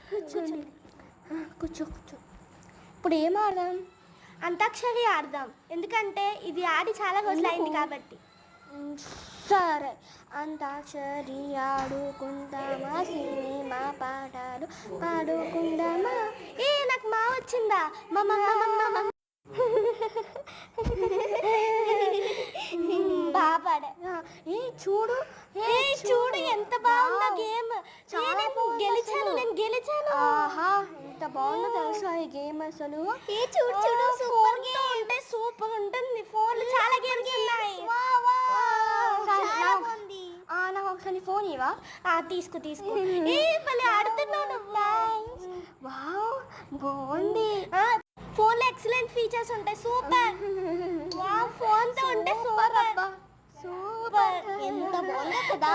కూర్చోండి. కూర్చో. ఇప్పుడు ఏం ఆడదాం? అంతాక్షరి ఆడదాం, ఎందుకంటే ఇది ఆడి చాలా రోజులు అయింది కాబట్టి. సరే, అంతాక్షరి ఆడుకుందామా, సినిమా పాటలు పాడుకుందామా. నాకు మా వచ్చిందా? బాపాడే. చూడు చూడు ఎంత బాగుందో గేమ్. నేను గెలిచాను. ఆహా, ఎంత బాగుందో తెలుసా ఈ గేమ్ అసలు. చూడు సూపర్ గేమ్ ఉంటే సూపర్ ఉంటుంది. ఫోన్ చాలా గేమ్స్ ఉన్నాయి. నాకు ఒకసారి ఫోన్ ఇవా. తీసుకో. భలే ఆడుతున్నాను. వావ్, బాగుంది. ఫోన్లో ఎక్సలెంట్ ఫీచర్స్ ఉంటాయి. సూపర్. ఫోన్ తో ఉంటే సూపర్. సూపర్, ఎంత బాగుందో కదా.